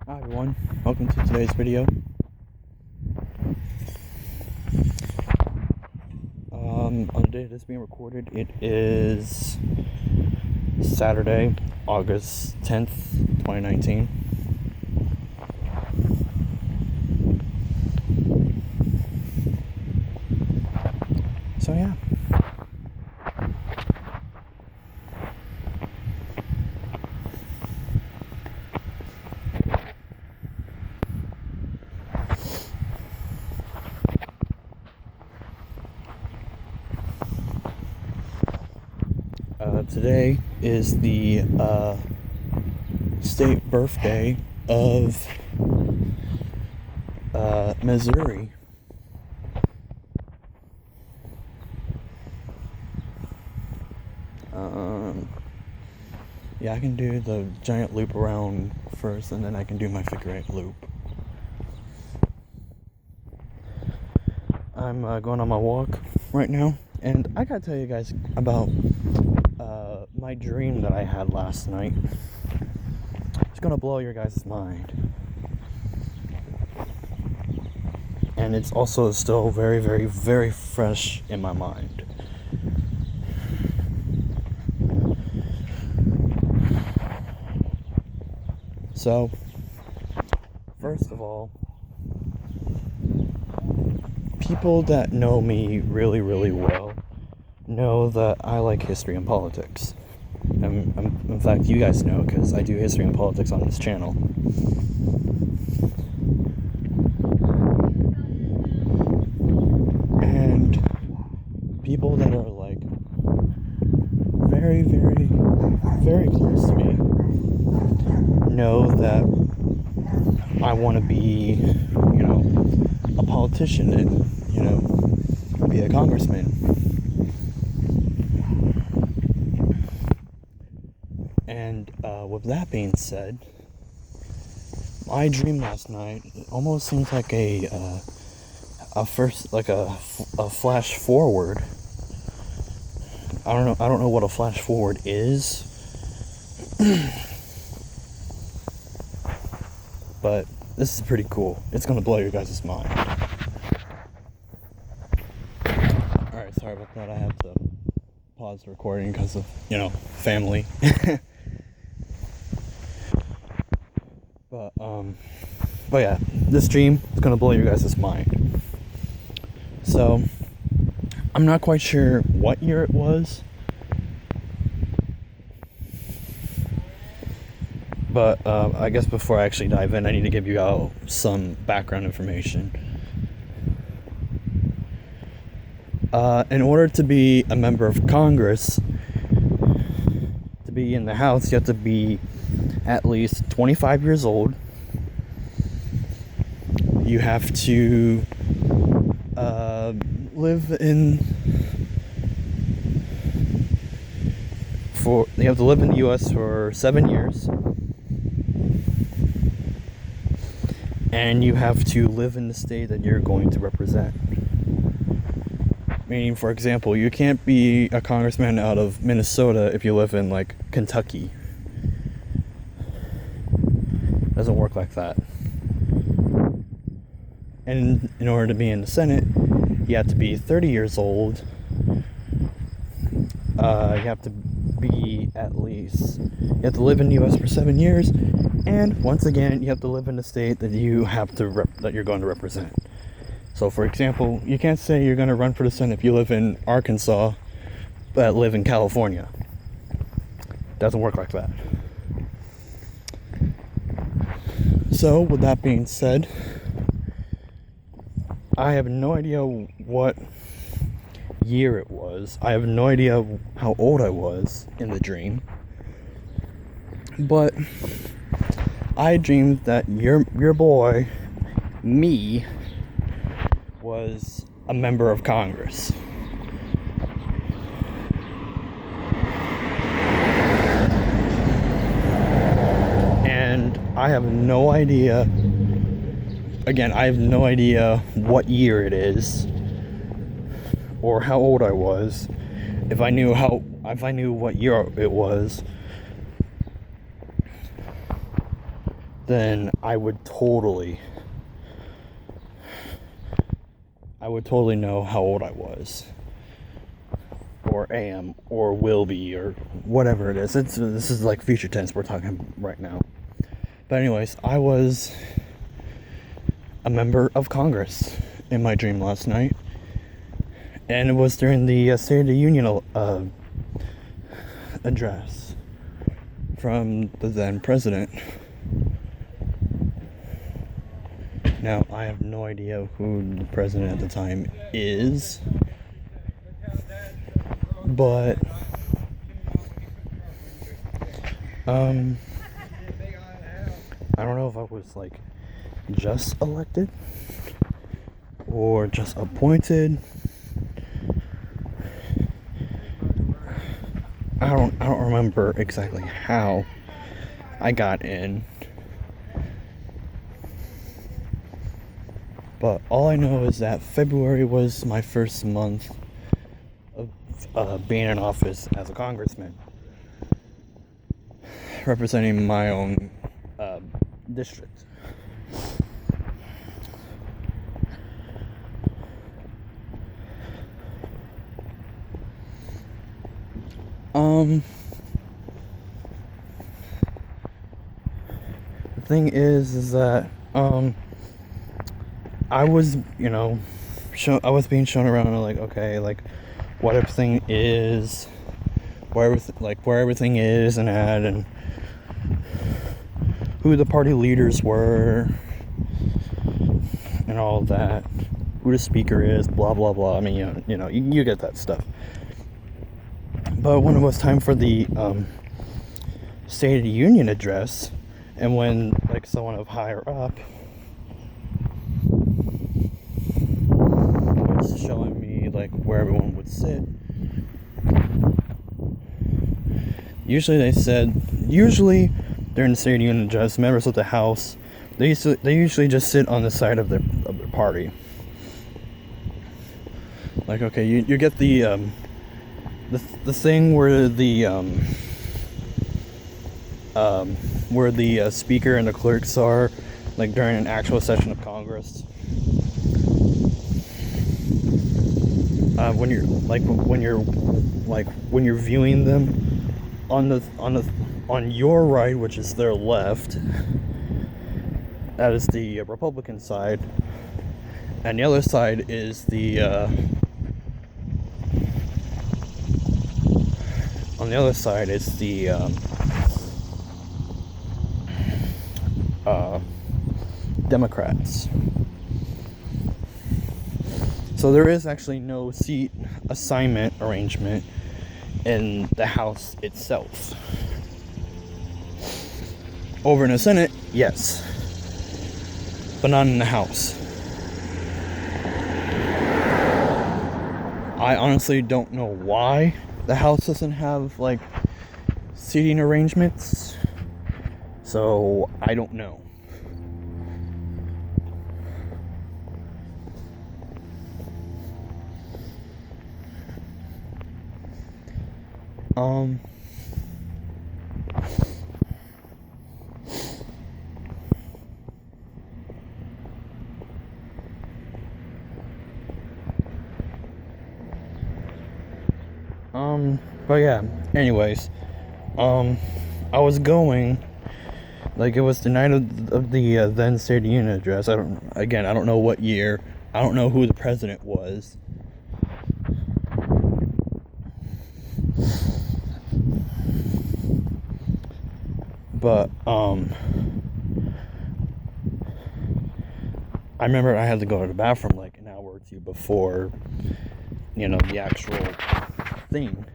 Hi everyone, welcome to today's video. On the day this is being recorded, it is Saturday, August 10th, 2019. So yeah. Today is the state birthday of Missouri. Yeah, I can do the giant loop around first, and then I can do my figure eight loop. I'm going on my walk right now, and I gotta tell you guys about my dream that I had last night. It's gonna blow your guys' mind. And it's also still very, very, very fresh in my mind. So, first of all, people that know me really, really well know that I like history and politics. In fact, you guys know, because I do history and politics on this channel. And people that are like very, very, very close to me know that I want to be, a politician and, be a congressman. And with that being said, my dream last night almost seems like a flash forward. I don't know what a flash forward is. But this is pretty cool. It's gonna blow your guys' mind. Alright, sorry about that. I have to pause the recording because of, family. But yeah, this dream is gonna blow your guys' mind. So, I'm not quite sure what year it was, but I guess before I actually dive in, I need to give you all some background information. In order to be a member of Congress, to be in the House, you have to be at least 25 years old. You have to live in the U.S. for 7 years, and you have to live in the state that you're going to represent. Meaning, for example, you can't be a congressman out of Minnesota if you live in, Kentucky. It doesn't work like that. And in order to be in the Senate, you have to be 30 years old. You have to live in the U.S. for 7 years, and once again, you have to live in the state that that you're going to represent. So, for example, you can't say you're going to run for the Senate if you live in Arkansas, but live in California. It doesn't work like that. So, with that being said, I have no idea what year it was. I have no idea how old I was in the dream. But I dreamed that your boy, me, was a member of Congress. And I have no idea. Again, I have no idea what year it is or how old I was. If I knew what year it was, then I would totally know how old I was, or am, or will be, or whatever it is. This is like future tense we're talking right now. But anyways, I was a member of Congress in my dream last night, and it was during the State of the Union address from the then president. Now, I have no idea who the president at the time is, but I don't know if I was like just elected or just appointed. I don't remember exactly how I got in. But all I know is that February was my first month of being in office as a congressman, representing my own district. The thing is that I was, I was being shown around, like, okay, like what everything is, where everything is and at, and who the party leaders were, and all of that, who the speaker is, blah blah blah. I mean, you get that stuff. But when it was time for the State of the Union address, and when like someone of higher up was showing me like where everyone would sit, usually during the State of the Union address, members of the House, they usually just sit on the side of their party. Like, okay, you get the thing where the speaker and the clerks are, like during an actual session of Congress. When you're viewing them on your right, which is their left, that is the Republican side, and the other side is the Democrats. So there is actually no seat assignment arrangement in the House itself. Over in the Senate, yes, but not in the House. I honestly don't know why the House doesn't have like seating arrangements, so I don't know. But yeah, anyways, I was going, like, it was the night of the then State of the Union address. I don't know what year, I don't know who the president was. But, I remember I had to go to the bathroom like an hour or two before, the actual thing.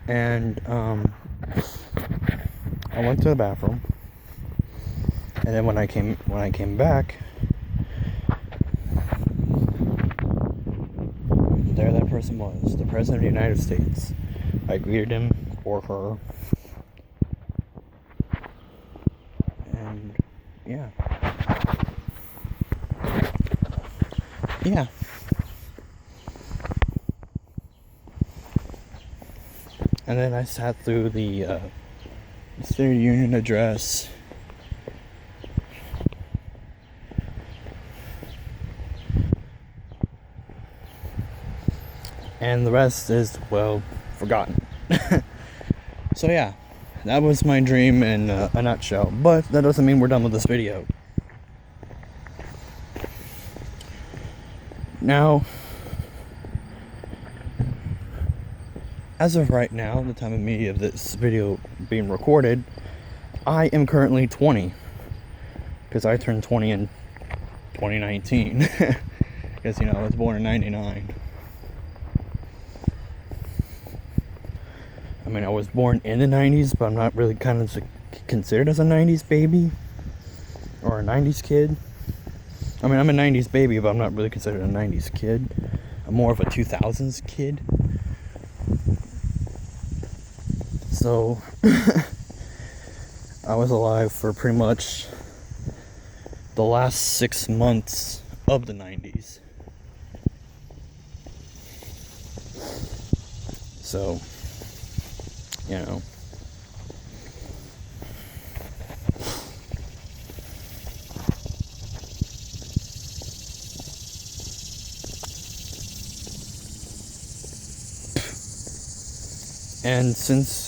And I went to the bathroom, and then when I came back, there that person was, the President of the United States. I greeted him, or her. And yeah. Yeah. And then I sat through the State of the Union address. And the rest is, well, forgotten. So yeah, that was my dream in a nutshell. But that doesn't mean we're done with this video. Now, as of right now, the time of this video being recorded, I am currently 20. Because I turned 20 in 2019. Because, I was born in 99. I mean, I was born in the 90s, but I'm not really kind of considered as a 90s baby. Or a 90s kid. I mean, I'm a 90s baby, but I'm not really considered a 90s kid. I'm more of a 2000s kid. So, I was alive for pretty much the last 6 months of the 90s. So, and since,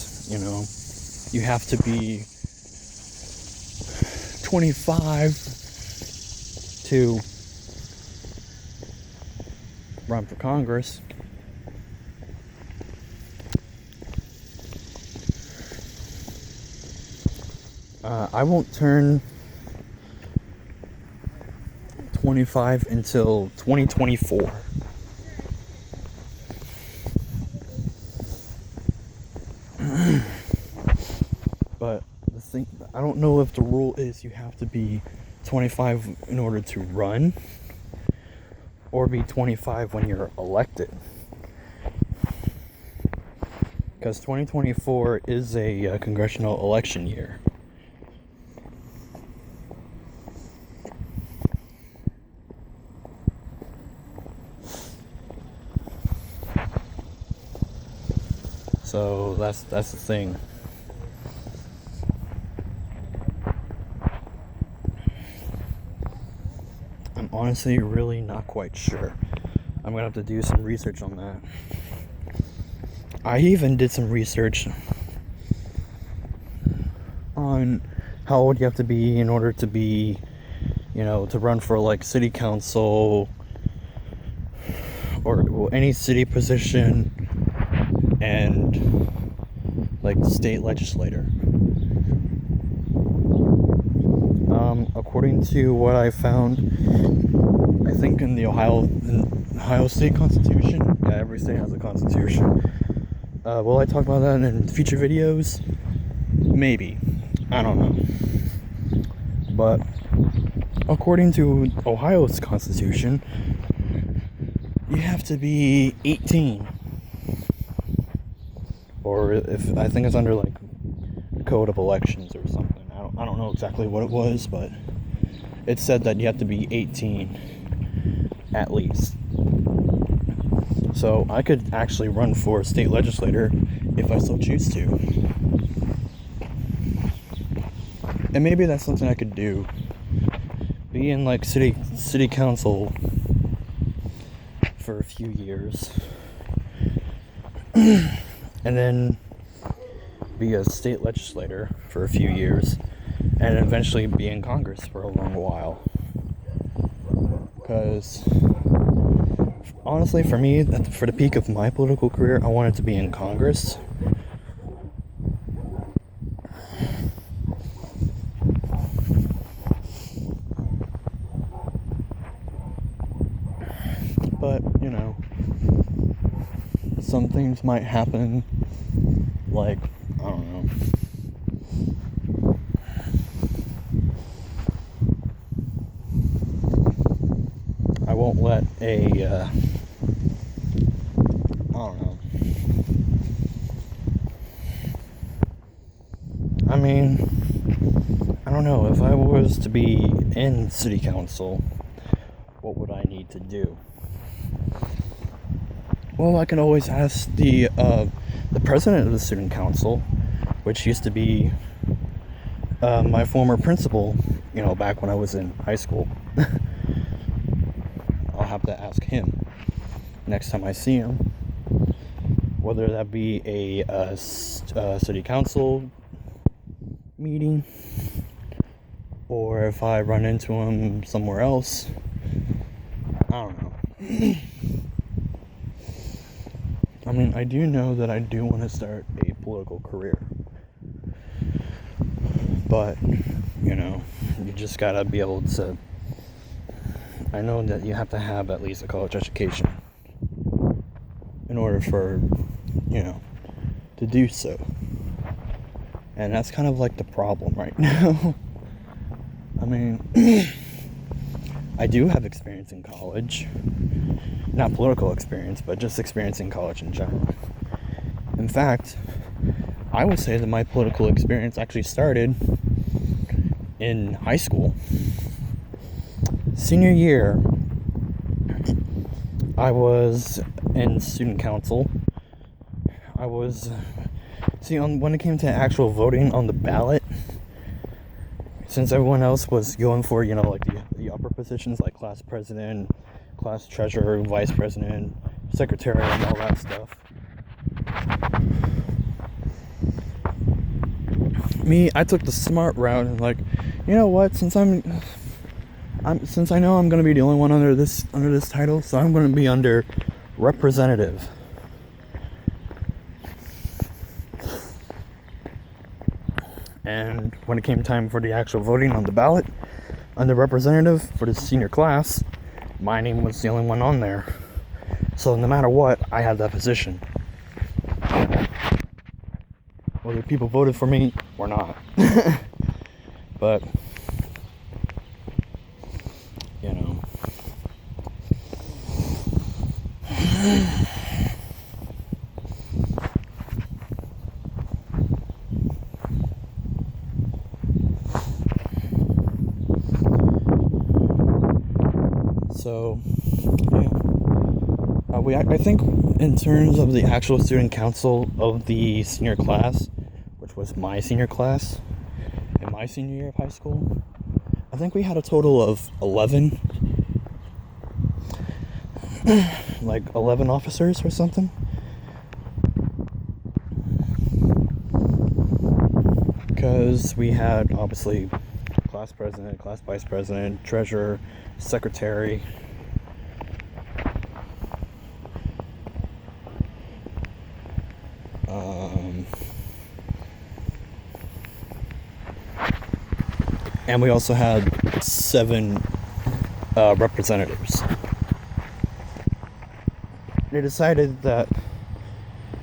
you have to be 25 to run for Congress, I won't turn 25 until 2024. But the thing, I don't know if the rule is you have to be 25 in order to run, or be 25 when you're elected. Because 2024 is a congressional election year. So that's the thing. I'm honestly really not quite sure. I'm gonna have to do some research on that. I even did some research on how old you have to be in order to be, to run for like city council or any city position and like state legislator. According to what I found, I think in the Ohio State Constitution, yeah, every state has a constitution. Will I talk about that in future videos? Maybe. I don't know. But according to Ohio's constitution, you have to be 18. Or if I think it's under like the Code of Elections or something. I don't know exactly what it was, but it said that you have to be 18 at least. So I could actually run for state legislator if I so choose to. And maybe that's something I could do. Be in like city council for a few years. And then be a state legislator for a few years. And eventually be in Congress for a long while. Because honestly, for me, for the peak of my political career, I wanted to be in Congress. But, some things might happen, like, I don't know. I won't let was to be in city council, what would I need to do? Well, I can always ask the president of the student council, which used to be my former principal, back when I was in high school. I'll have to ask him next time I see him, whether that be a city council meeting, or if I run into him somewhere else. I don't know. I mean, I do know that I do want to start a political career, but you just gotta be able to. I know that you have to have at least a college education in order for to do so, and that's kind of like the problem right now. I mean, I do have experience in college, not political experience, but just experience in college in general. In fact, I would say that my political experience actually started in high school. Senior year, I was in student council. When it came to actual voting on the ballot, since everyone else was going for, like the upper positions, like class president, class treasurer, vice president, secretary, and all that stuff. I took the smart route and what? Since I know I'm gonna be the only one under this title, so I'm gonna be under representative. And when it came time for the actual voting on the ballot, under representative for the senior class, my name was the only one on there. So no matter what, I had that position. Whether people voted for me or not. But, So, yeah. I think in terms of the actual student council of the senior class, which was my senior class in my senior year of high school, I think we had a total of 11, 11 officers or something. Because we had, obviously, class president, class vice president, treasurer, secretary, and we also had 7 representatives. They decided that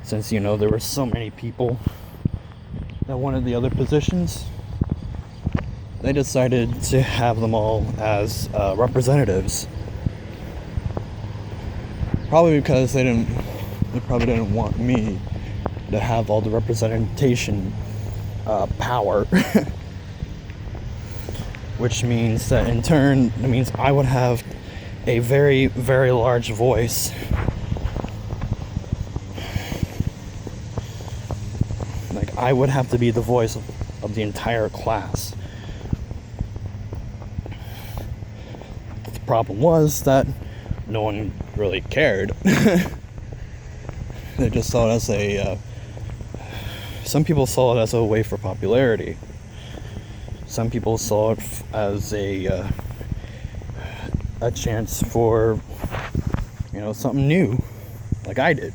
since there were so many people that wanted the other positions, they decided to have them all as representatives. Probably because they probably didn't want me to have all the representation power. Which means that in turn, it means I would have a very, very large voice. I would have to be the voice of the entire class. The problem was that no one really cared. They just saw it as some people saw it as a way for popularity. Some people saw it as a chance for, something new, like I did.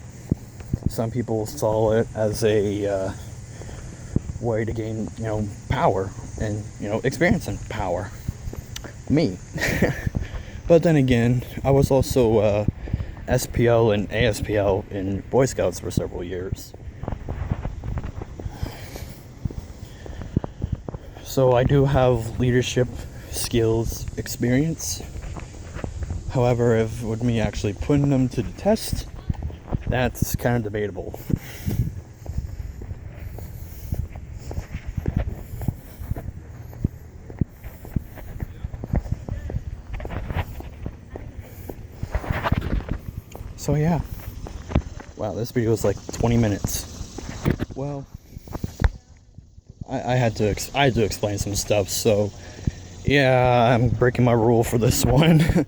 Some people saw it as a way to gain, power and, experience and power. Me. But then again, I was also SPL and ASPL in Boy Scouts for several years. So I do have leadership skills experience. However, with me actually putting them to the test, that's kind of debatable. So yeah. Wow, this video was like 20 minutes. Well, I had to explain some stuff, so yeah, I'm breaking my rule for this one.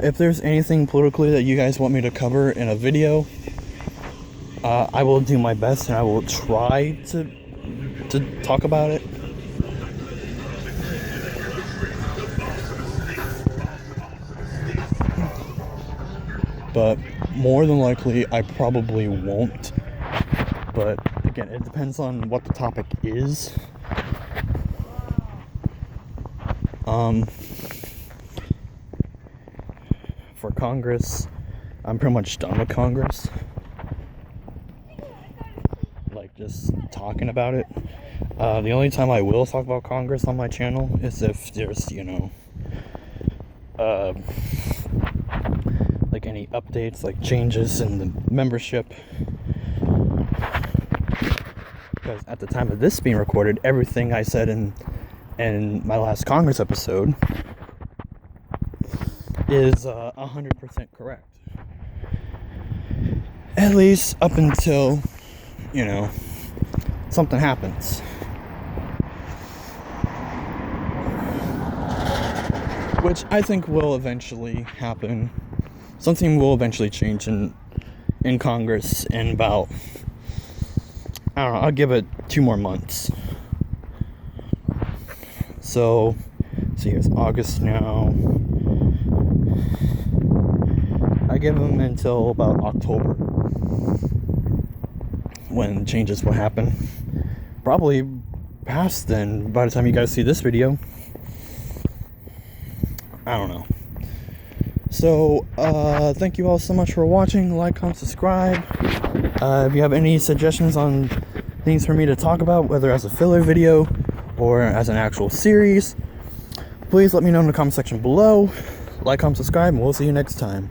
If there's anything politically that you guys want me to cover in a video, I will do my best and I will try to talk about it. But more than likely, I probably won't. But again, it depends on what the topic is. For Congress, I'm pretty much done with Congress. Like, just talking about it. The only time I will talk about Congress on my channel is if there's, like any updates, like changes in the membership. Because at the time of this being recorded, everything I said in my last Congress episode is 100% correct. At least up until, something happens. Which I think will eventually happen. Something will eventually change in Congress in about, I don't know, I'll give it 2 more months. So, see, it's August now. I give them until about October when changes will happen. Probably past then, by the time you guys see this video. I don't know. So, thank you all so much for watching. Like, comment, subscribe. If you have any suggestions on things for me to talk about, whether as a filler video or as an actual series, please let me know in the comment section below. Like, comment, subscribe, and we'll see you next time.